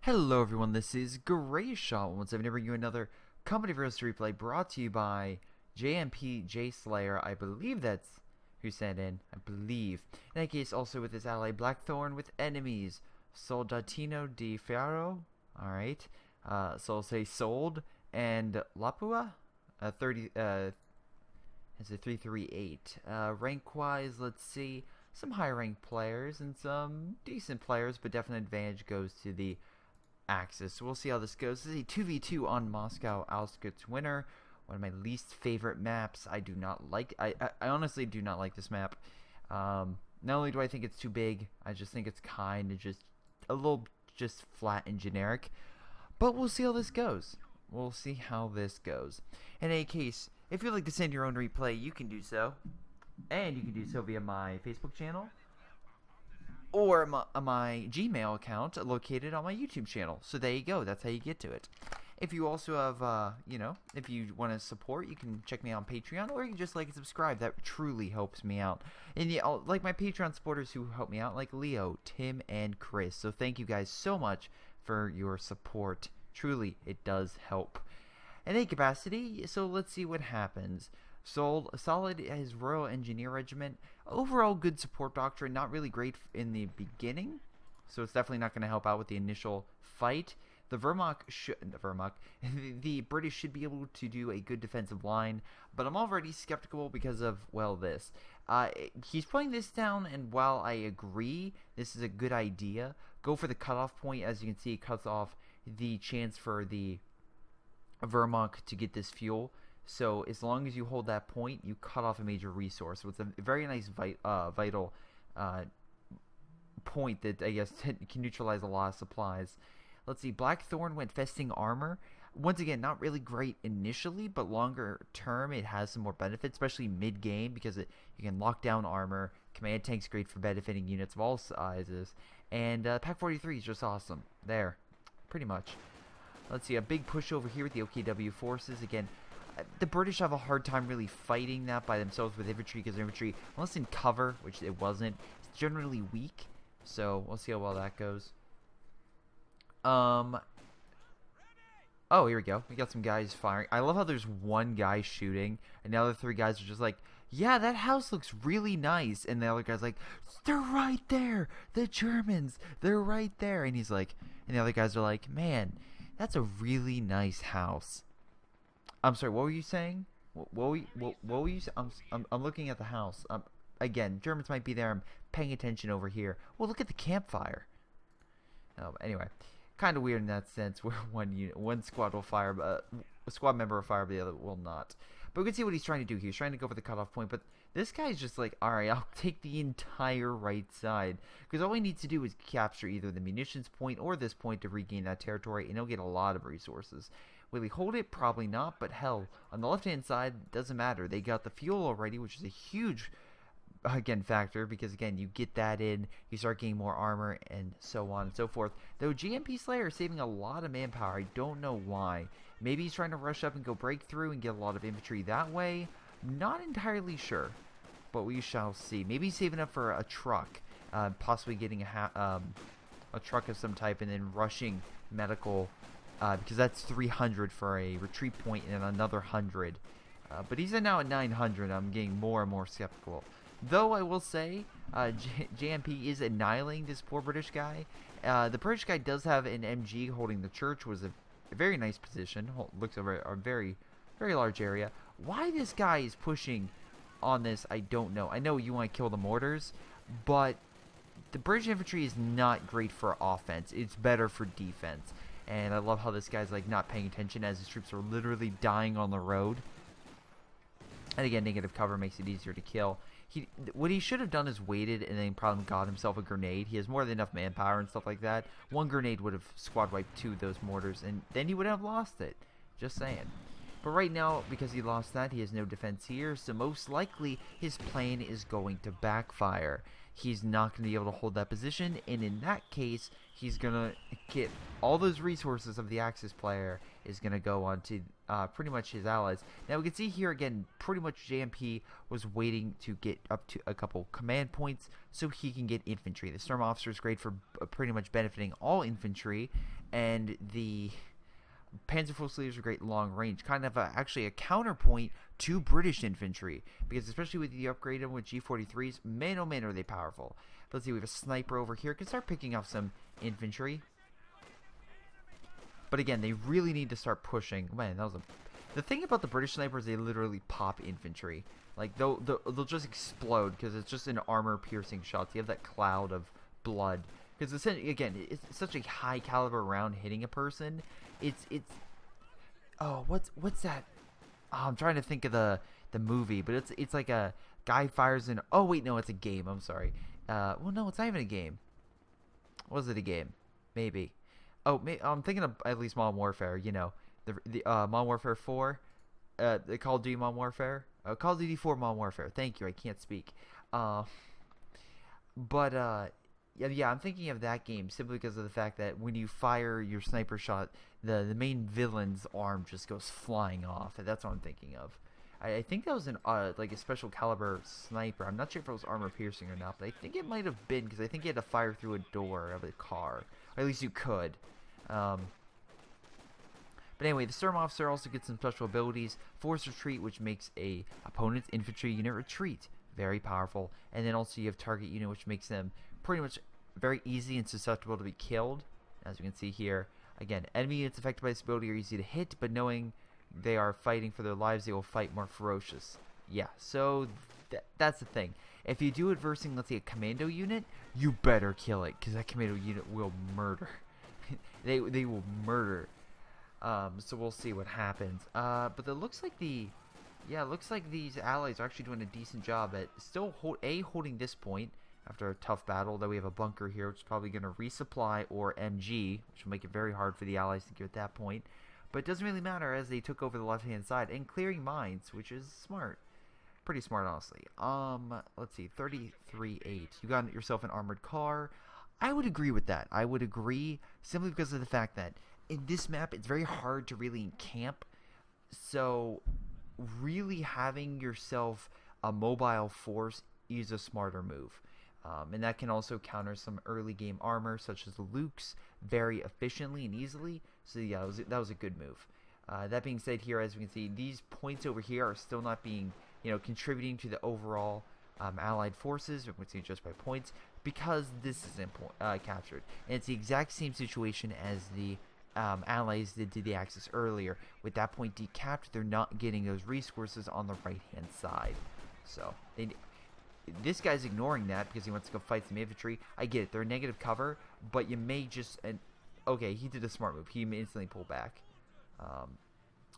Hello everyone, this is Greyshot once again to bring you another Company vs. Replay brought to you by JMP J Slayer. I believe that's who sent in. I believe. In that case, also with his ally Blackthorn with enemies Soldatino di Ferro. Alright. So I'll say Sold and Lapua. 30 it's a 338. Rank wise, let's see. Some high ranked players and some decent players, but definite advantage goes to the Axis. So we'll see how this goes. This is a 2v2 on Moscow Outskirts Winter. One of my least favorite maps. I do not like. I honestly do not like this map. Not only do I think it's too big, I just think it's kind of just a little just flat and generic. But we'll see how this goes. We'll see how this goes. In any case, if you'd like to send your own replay, you can do so. And you can do so via my Facebook channel or my Gmail account located on my YouTube channel. So there you go. That's how you get to it. If you also have, if you want to support, you can check me out on Patreon, or you can just like and subscribe. That truly helps me out. And yeah, like my Patreon supporters who help me out, like Leo, Tim, and Chris. So thank you guys so much for your support. Truly, it does help. In any capacity, so let's see what happens. Solid his Royal Engineer Regiment. Overall good support doctrine, not really great in the beginning, so it's definitely not going to help out with the initial fight. The the British should be able to do a good defensive line, but I'm already skeptical because of, well, this. He's putting this down, and while I agree this is a good idea, go for the cutoff point. As you can see, it cuts off the chance for the Wehrmacht to get this fuel. So as long as you hold that point, you cut off a major resource. So it's a very nice vital point that I guess can neutralize a lot of supplies. Let's see, Blackthorn went Festing Armor. Once again, not really great initially, but longer term it has some more benefits, especially mid-game, because you can lock down armor. Command tank's great for benefiting units of all sizes. And Pack 43 is just awesome. There, pretty much. Let's see, a big push over here with the OKW forces. Again, the British have a hard time really fighting that by themselves with infantry, because infantry, unless in cover, which it wasn't, it's generally weak. So we'll see how well that goes. Oh, here we go. We got some guys firing. I love how there's one guy shooting, and the other three guys are just like, yeah, that house looks really nice. And the other guy's like, they're right there. The Germans, they're right there. And he's like, and the other guys are like, man, that's a really nice house. I'm sorry, what were you saying? What were you I'm looking at the house. Again, Germans might be there. I'm paying attention over here. Well, look at the campfire. Anyway, kind of weird in that sense, where one squad will fire, but a squad member will fire, but the other will not. But we can see what he's trying to do. He's trying to go for the cutoff point, but this guy's just like, all right, I'll take the entire right side, because all he needs to do is capture either the munitions point or this point to regain that territory, and he'll get a lot of resources. Will he hold it? Probably not, but hell, on the left-hand side, doesn't matter. They got the fuel already, which is a huge, again, factor, because, again, you get that in, you start getting more armor, and so on and so forth. Though GMP Slayer is saving a lot of manpower. I don't know why. Maybe he's trying to rush up and go breakthrough and get a lot of infantry that way. Not entirely sure, but we shall see. Maybe he's saving up for a truck, possibly getting a truck of some type, and then rushing medical, because that's 300 for a retreat point and another 100. But he's now at 900. I'm getting more and more skeptical. Though I will say, JMP is annihilating this poor British guy. The British guy does have an MG holding the church, was a very nice position. Looks over a very, very large area. Why this guy is pushing on this, I don't know. I know you want to kill the mortars, but the British infantry is not great for offense. It's better for defense. And I love how this guy's like not paying attention as his troops are literally dying on the road. And again, negative cover makes it easier to kill. What he should have done is waited and then probably got himself a grenade. He has more than enough manpower and stuff like that. One grenade would have squad wiped 2 of those mortars, and then he would have lost it. Just saying. But right now, because he lost that, he has no defense here, so most likely his plan is going to backfire. He's not going to be able to hold that position, and in that case, he's going to get all those resources of the Axis player is going to go on to pretty much his allies. Now we can see here again, pretty much JMP was waiting to get up to a couple command points so he can get infantry. The Storm Officer is great for pretty much benefiting all infantry, and the Panzer Full Sleeves are great long range, kind of actually a counterpoint to British infantry, because especially with the upgrade with G43s, man oh man are they powerful. Let's see, we have a sniper over here, can start picking off some infantry. But again, they really need to start pushing. Man, that was a... The thing about the British snipers, they literally pop infantry. Like, they'll just explode because it's just an armor-piercing shot. You have that cloud of blood. Because, again, it's such a high-caliber round hitting a person. It's... Oh, what's that? Oh, I'm trying to think of the movie, but it's like a guy fires in... Oh, wait, no, it's a game. I'm sorry. Well, no, it's not even a game. Was it a game? Maybe. Oh, I'm thinking of at least Modern Warfare, you know, the Modern Warfare 4, the Call of Duty Modern Warfare, Call of Duty 4 Modern Warfare. Thank you, I can't speak. Yeah, I'm thinking of that game simply because of the fact that when you fire your sniper shot, the main villain's arm just goes flying off. That's what I'm thinking of. I think that was an like a special caliber sniper. I'm not sure if it was armor piercing or not, but I think it might have been because I think you had to fire through a door of a car. Or at least you could. But anyway, the Storm Officer also gets some special abilities. Force Retreat, which makes a opponent's infantry unit retreat. Very powerful. And then also you have Target Unit, which makes them pretty much very easy and susceptible to be killed. As you can see here. Again, enemy units affected by this ability are easy to hit, but knowing they are fighting for their lives, they will fight more ferocious. Yeah, so that's the thing. If you do it versus, let's say, a commando unit, you better kill it, because that commando unit will murder. they will murder. So we'll see what happens. But it looks like looks like these allies are actually doing a decent job at still holding this point after a tough battle. Though we have a bunker here, which is probably going to resupply or MG, which will make it very hard for the allies to get at that point. But it doesn't really matter as they took over the left-hand side and clearing mines, which is smart. Pretty smart, honestly. Let's see, 33-8. You got yourself an armored car. I would agree with that. I would agree simply because of the fact that in this map, it's very hard to really encamp. So, really having yourself a mobile force is a smarter move. And that can also counter some early game armor, such as the Lukes, very efficiently and easily. So yeah, that was a good move. That being said, here as we can see, these points over here are still not being, contributing to the overall Allied forces. We can see just by points because this isn't captured. And it's the exact same situation as the Allies did to the Axis earlier. With that point decapped, they're not getting those resources on the right-hand side. So this guy's ignoring that because he wants to go fight some infantry. I get it. They're negative cover, but you may just... okay, he did a smart move. He instantly pulled back.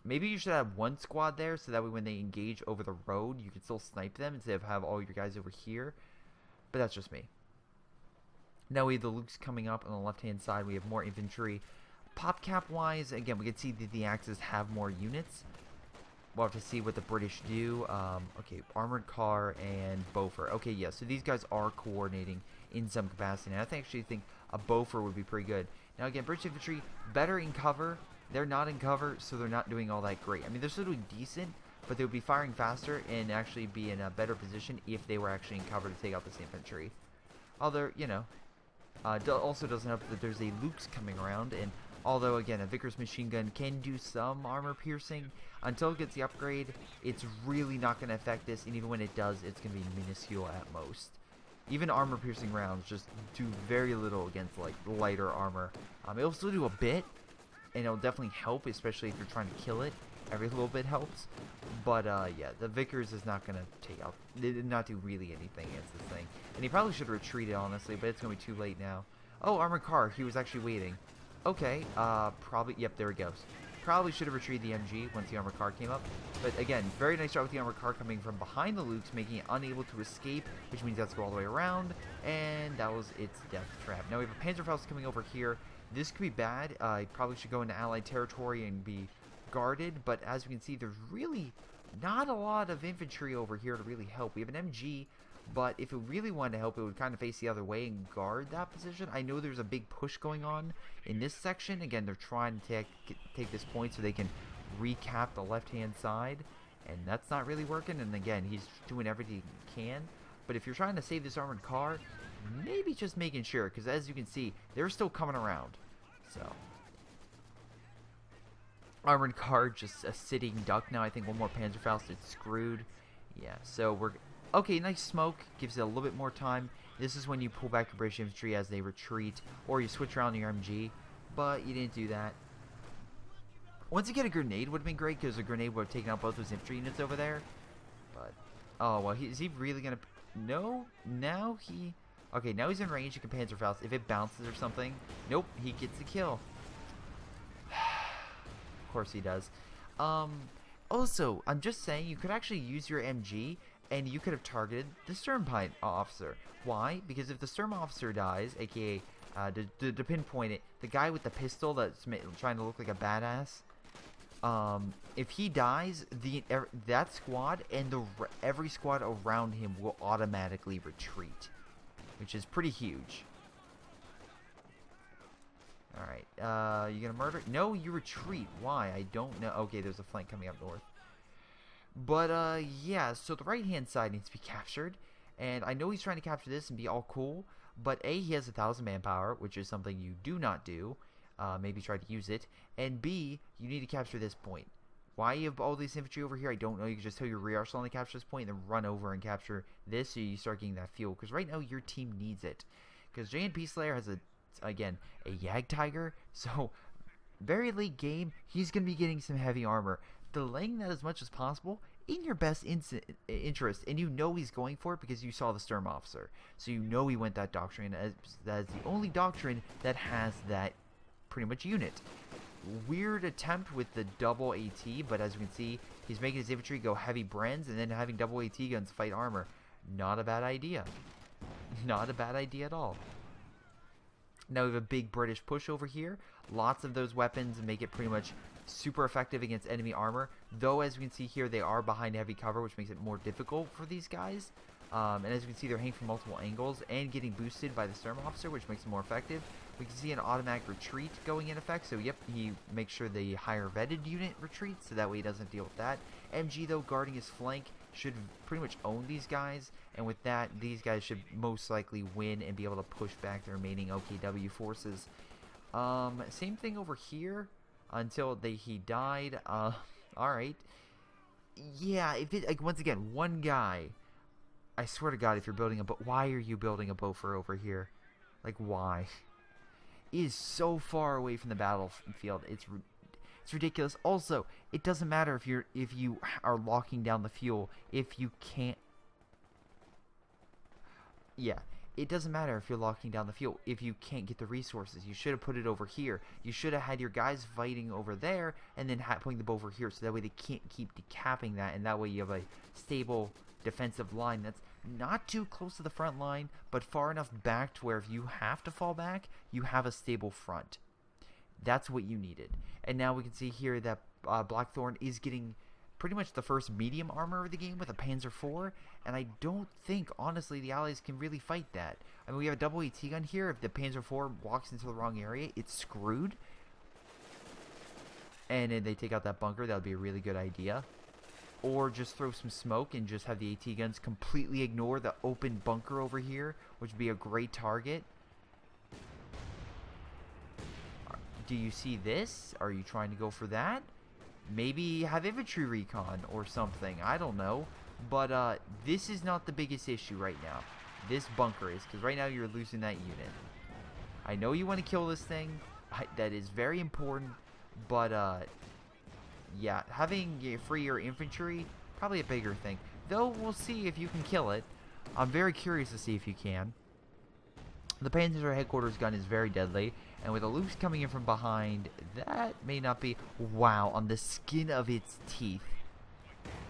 Maybe you should have one squad there so that way when they engage over the road, you can still snipe them instead of have all your guys over here. But that's just me. Now we have the Lukes coming up on the left-hand side. We have more infantry. Pop cap-wise, again, we can see that the Axis have more units. We'll have to see what the British do. Okay, armored car and Beaufort. Okay, yeah, so these guys are coordinating in some capacity. And I actually think a Beaufort would be pretty good. Now, again, British infantry, better in cover. They're not in cover, so they're not doing all that great. I mean, they're still doing decent, but they would be firing faster and actually be in a better position if they were actually in cover to take out this infantry. Although, also doesn't help that there's a Lukes coming around, and although, again, a Vickers machine gun can do some armor piercing, until it gets the upgrade, it's really not going to affect this, and even when it does, it's going to be minuscule at most. Even armor piercing rounds just do very little against, like, lighter armor. It'll still do a bit, and it'll definitely help, especially if you're trying to kill it. Every little bit helps. But, yeah, the Vickers is not going to take out, they did not do really anything against this thing. And he probably should have retreated, honestly, but it's going to be too late now. Oh, armored car, he was actually waiting. Okay, probably, yep, there it goes. Probably should have retrieved the MG once the armored car came up. But again, very nice job with the armored car coming from behind the Lukes, making it unable to escape, which means that's go all the way around. And that was its death trap. Now we have a Panzerfaust coming over here. This could be bad. He probably should go into Allied territory and be guarded. But as we can see, there's really not a lot of infantry over here to really help. We have an MG. But if it really wanted to help, it would kind of face the other way and guard that position. I know there's a big push going on in this section. Again, they're trying to take this point so they can recap the left-hand side, and that's not really working. And again, he's doing everything he can. But if you're trying to save this armored car, maybe just making sure, because as you can see, they're still coming around. So, armored car, just a sitting duck now. I think one more Panzerfaust, it's screwed. Yeah, so we're... Okay, nice smoke. Gives it a little bit more time. This is when you pull back your British infantry as they retreat, or you switch around your MG, but you didn't do that. Once you get a grenade would have been great, because a grenade would have taken out both those infantry units over there. But, oh, well, is he really going to... No, now he... Okay, now he's in range. You can Panzerfaust. If it bounces or something, nope, he gets the kill. Of course he does. Also, I'm just saying, you could actually use your MG, and you could have targeted the Sturm officer. Why? Because if the Sturm officer dies, aka, to pinpoint it, the guy with the pistol that's trying to look like a badass, if he dies, that squad and every squad around him will automatically retreat, which is pretty huge. Alright, you gonna murder? No, you retreat. Why? I don't know. Okay, there's a flank coming up north. But, yeah, so the right-hand side needs to be captured. And I know he's trying to capture this and be all cool. But, A, he has 1,000 manpower, which is something you do not do. Maybe try to use it. And, B, you need to capture this point. Why you have all these infantry over here, I don't know. You can just tell your rear arsenal to capture this point and then run over and capture this so you start getting that fuel. Because right now, your team needs it. Because JNP Slayer has, again, a Yag Tiger. So, very late game, he's going to be getting some heavy armor. Delaying that as much as possible in your best interest, and you know he's going for it because you saw the Sturm officer, so you know he went that doctrine as that's the only doctrine that has that pretty much unit. Weird attempt with the double AT, but as you can see, he's making his infantry go heavy Brens and then having double AT guns fight armor. Not a bad idea. Not a bad idea at all. Now we have a big British push over here. Lots of those weapons make it pretty much super effective against enemy armor, though as we can see here they are behind heavy cover, which makes it more difficult for these guys. And as you can see, they're hanging from multiple angles and getting boosted by the Sturm officer, which makes it more effective. We can see an automatic retreat going in effect, so yep, he makes sure the higher vetted unit retreats, so that way he doesn't deal with that. MG, though, guarding his flank, should pretty much own these guys, and with that, these guys should most likely win and be able to push back the remaining OKW forces. Same thing over here until he died. Alright. Yeah, if it, like, once again, one guy, I swear to God, if you're building a boat, why are you building a Boffer over here? Like, why? It is so far away from the battlefield. It's ridiculous. Also, it doesn't matter if you are locking down the fuel. If you can't, yeah, it doesn't matter if you're locking down the fuel. If you can't get the resources, you should have put it over here. You should have had your guys fighting over there and then putting the boat over here, so that way they can't keep decapping that, and that way you have a stable defensive line that's not too close to the front line, but far enough back to where if you have to fall back, you have a stable front. That's what you needed. And now we can see here that Blackthorn is getting pretty much the first medium armor of the game with a Panzer IV, and I don't think, honestly, the Allies can really fight that. I mean, we have a double AT gun here. If the Panzer IV walks into the wrong area, it's screwed. And then they take out that bunker. That would be a really good idea. Or just throw some smoke and just have the AT guns completely ignore the open bunker over here, which would be a great target. Do you see this? Are you trying to go for that? Maybe have infantry recon or something. I don't know. But this is not the biggest issue right now. This bunker is, because right now you're losing that unit. I know you want to kill this thing. That is very important. But yeah, having freer infantry, probably a bigger thing. Though we'll see if you can kill it. I'm very curious to see if you can. The Panzer headquarters gun is very deadly, and with the loops coming in from behind, that may not be... Wow, on the skin of its teeth.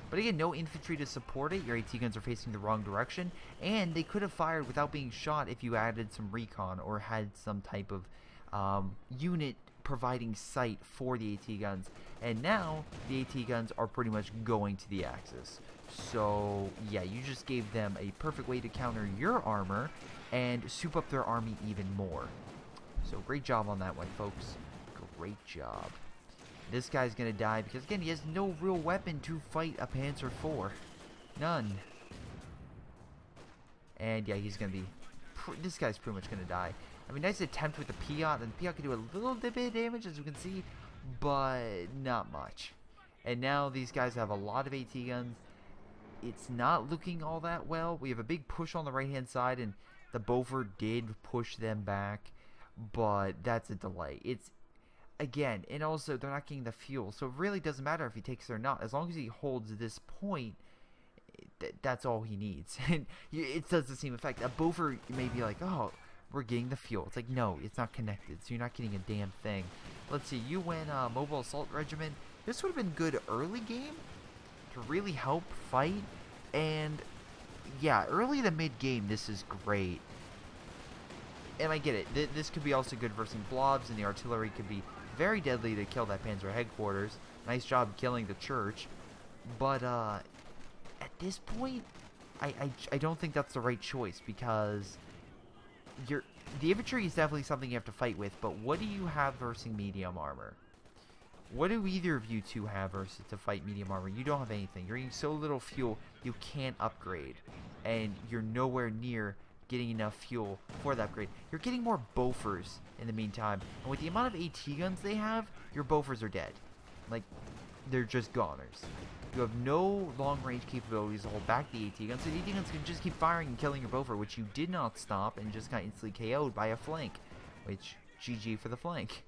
But again, no infantry to support it. Your AT guns are facing the wrong direction, and they could have fired without being shot if you added some recon or had some type of unit providing sight for the AT guns. And now, the AT guns are pretty much going to the Axis. So, yeah, you just gave them a perfect way to counter your armor and soup up their army even more. So, great job on that one, folks. Great job. This guy's gonna die because, again, he has no real weapon to fight a Panzer IV. None. And yeah, he's gonna be... this guy's pretty much gonna die. I mean, nice attempt with the Piat, and the Piat can do a little bit of damage, as you can see, but not much. And now these guys have a lot of AT guns. It's not looking all that well. We have a big push on the right-hand side, and the Beaufort did push them back, but that's a delay. It's, again, and also they're not getting the fuel, so it really doesn't matter if he takes it or not. As long as he holds this point, that's all he needs. And it does the same effect. A Beaufort may be like, oh, we're getting the fuel. It's like, no, it's not connected, so you're not getting a damn thing. Let's see, you win Mobile Assault Regiment. This would have been good early game to really help fight. And yeah, early to mid game, this is great. And I get it. This could be also good versus blobs, and the artillery could be very deadly to kill that Panzer headquarters. Nice job killing the church. But at this point, I don't think that's the right choice, because the infantry is definitely something you have to fight with, but what do you have versus medium armor? What do either of you two have versus to fight medium armor? You don't have anything. You're getting so little fuel, you can't upgrade. And you're nowhere near getting enough fuel for that upgrade. You're getting more Beauforts in the meantime. And with the amount of AT guns they have, your Beauforts are dead. Like, they're just goners. You have no long-range capabilities to hold back the AT guns, so the AT guns can just keep firing and killing your Beaufort, which you did not stop and just got instantly KO'd by a flank. Which, GG for the flank.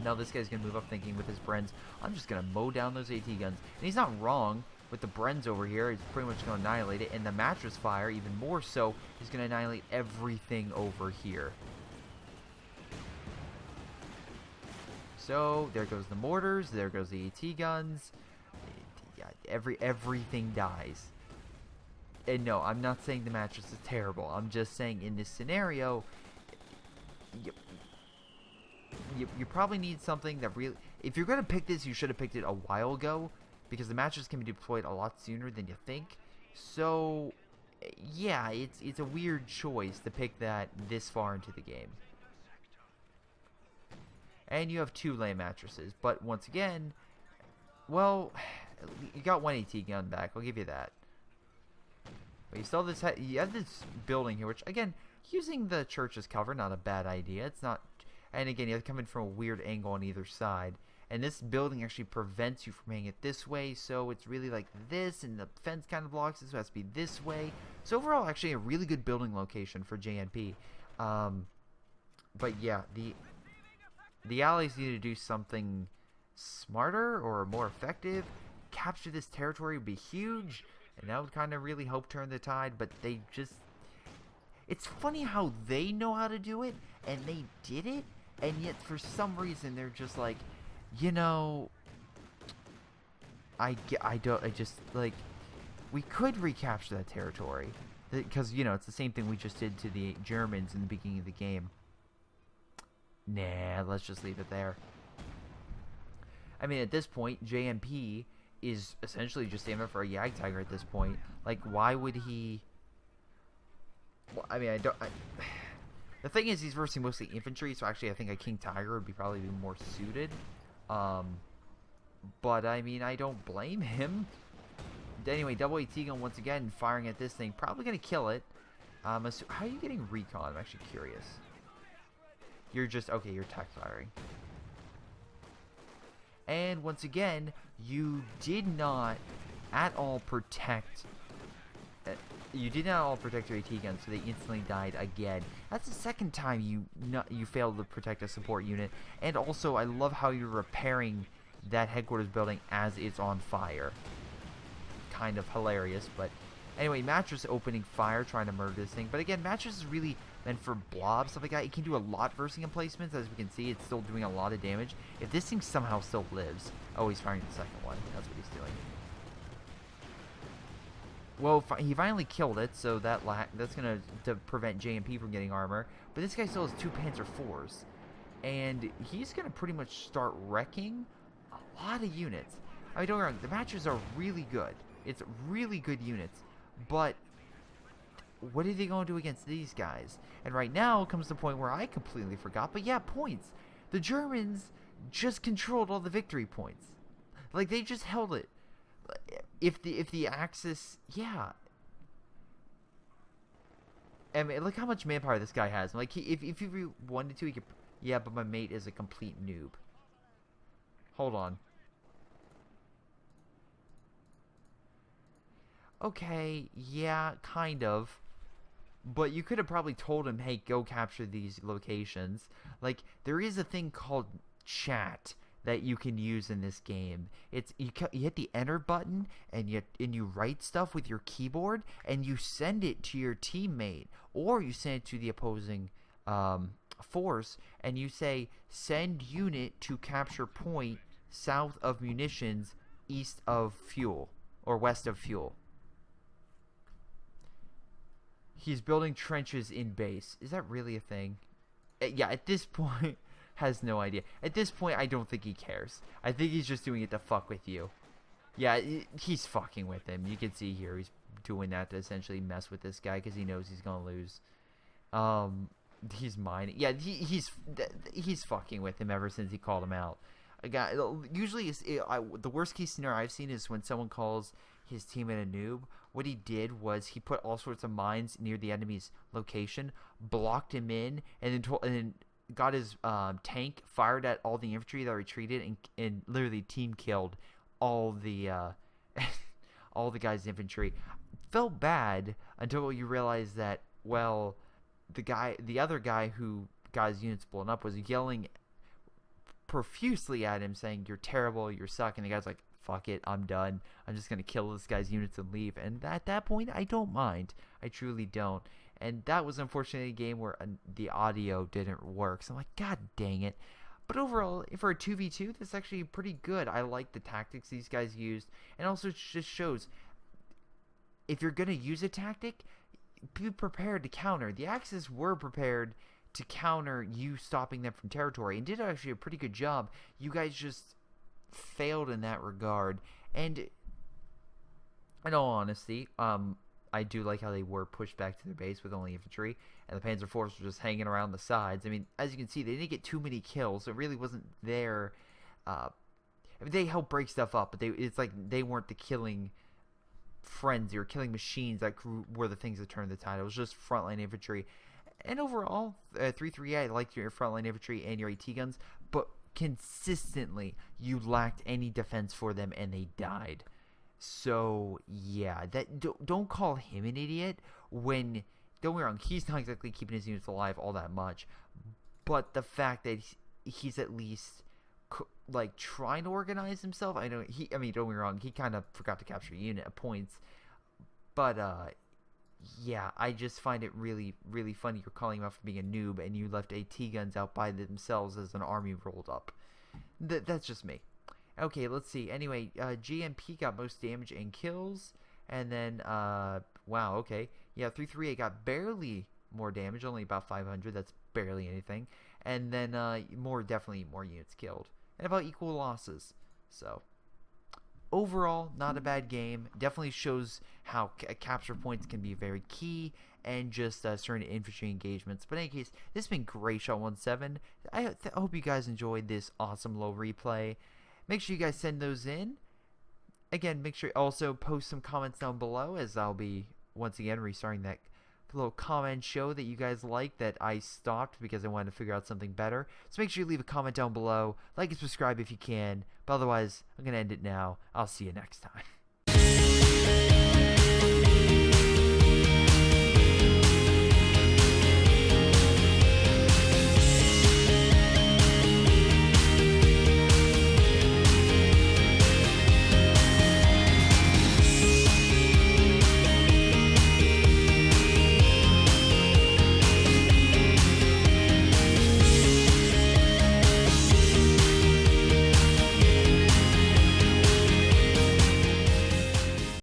Now this guy's going to move up thinking with his Brens, I'm just going to mow down those AT guns. And he's not wrong. With the Brens over here, he's pretty much going to annihilate it. And the mattress fire, even more so, is going to annihilate everything over here. So, there goes the mortars, there goes the AT guns. Yeah, everything dies. And no, I'm not saying the mattress is terrible. I'm just saying in this scenario, you probably need something that really... If you're going to pick this, you should have picked it a while ago, because the mattress can be deployed a lot sooner than you think. So, yeah, it's a weird choice to pick that this far into the game. And you have 2 land mattresses, but once again, well, you got 1 AT gun back, I'll give you that. But you still have this, you have this building here, which, again, using the church as cover, not a bad idea. It's not, and again, you have to come in from a weird angle on either side. And this building actually prevents you from hitting it this way, so it's really like this, and the fence kind of blocks it, so it has to be this way. So overall, actually a really good building location for JNP. But yeah, the Allies need to do something smarter or more effective. Capture this territory would be huge, and that would kind of really help turn the tide, but they just... It's funny how they know how to do it, and they did it, and yet for some reason they're just like, you know, I just, like, we could recapture that territory, because, you know, it's the same thing we just did to the Germans in the beginning of the game. Nah, let's just leave it there. I mean, at this point, JMP is essentially just aiming for a Jagdtiger at this point. Like, why would he... Well, I mean, the thing is, he's versing mostly infantry, so actually I think a King Tiger would probably be more suited. But, I mean, I don't blame him. Anyway, double AT gun once again, firing at this thing. Probably going to kill it. How are you getting recon? I'm actually curious. You're just... Okay, you're tech firing. And, once again, you did not at all protect... You did not all protect your AT guns, so they instantly died again. That's the second time you failed to protect a support unit. And also, I love how you're repairing that headquarters building as it's on fire. Kind of hilarious, but... Anyway, Mattress opening fire, trying to murder this thing. But again, Mattress is really meant for blobs, stuff like that. It can do a lot versing emplacements. As we can see, it's still doing a lot of damage. If this thing somehow still lives... Oh, he's firing the second one. That's what he's doing. Well, he finally killed it, so that's going to prevent JMP from getting armor. But this guy still has 2 Panzer IVs. And he's going to pretty much start wrecking a lot of units. I mean, don't get me wrong, the matches are really good. It's really good units. But what are they going to do against these guys? And right now comes the point where I completely forgot. But yeah, points. The Germans just controlled all the victory points. Like, they just held it. If the Axis, yeah. I mean, look how much manpower this guy has. Like, if he wanted to, he could. Yeah, but my mate is a complete noob. Hold on. Okay, yeah, kind of. But you could have probably told him, hey, go capture these locations. Like, there is a thing called chat that you can use in this game. It's you hit the enter button and you write stuff with your keyboard and you send it to your teammate, or you send it to the opposing force and you say, send unit to capture point south of munitions, east of fuel, or west of fuel. He's building trenches in base. Is that really a thing? Yeah, at this point, has no idea. At this point, I don't think he cares. I think he's just doing it to fuck with you. Yeah, he's fucking with him. You can see here he's doing that to essentially mess with this guy because he knows he's gonna lose. He's mining. Yeah, he's fucking with him ever since he called him out. Usually, the worst case scenario I've seen is when someone calls his teammate a noob. What he did was he put all sorts of mines near the enemy's location, blocked him in, and then got his tank, fired at all the infantry that retreated, and literally team killed all the all the guys' infantry. Felt bad until you realize that, well, the other guy who got his units blown up was yelling profusely at him, saying, "You're terrible, you're suck," and the guy's like, fuck it, I'm done. I'm just going to kill this guy's units and leave. And at that point, I don't mind. I truly don't. And that was unfortunately a game where the audio didn't work. So I'm like, God dang it. But overall, for a 2v2, that's actually pretty good. I like the tactics these guys used. And also, it just shows, if you're going to use a tactic, be prepared to counter. The Axis were prepared to counter you stopping them from territory, and did actually a pretty good job. You guys just failed in that regard. And in all honesty, I do like how they were pushed back to their base with only infantry, and the Panzer Force were just hanging around the sides. I mean, as you can see, they didn't get too many kills, so it really wasn't their I mean, they helped break stuff up, but it's like they weren't the killing frenzy or killing machines that were the things that turned the tide. It was just frontline infantry. And overall, 338, I liked your frontline infantry and your AT guns, but consistently you lacked any defense for them and they died. So yeah, that don't call him an idiot when, don't get me wrong, he's not exactly keeping his units alive all that much, but the fact that he's at least like trying to organize himself. I mean, don't get me wrong, he kind of forgot to capture a unit at points, but yeah, I just find it really, really funny you're calling him out for being a noob and you left AT guns out by themselves as an army rolled up. That's just me. Okay, let's see. Anyway, GMP got most damage and kills. And then, wow, okay. Yeah, 338 got barely more damage, only about 500. That's barely anything. And then definitely more units killed. And about equal losses. So, overall, not a bad game. Definitely shows how capture points can be very key, and just certain infantry engagements. But in any case, this has been Greyshot17. I hope you guys enjoyed this awesome little replay. Make sure you guys send those in. Again, make sure you also post some comments down below, as I'll be once again restarting that little comment show that you guys like that I stopped because I wanted to figure out something better. So make sure you leave a comment down below, like and subscribe if you can. But otherwise, I'm going to end it now. I'll see you next time.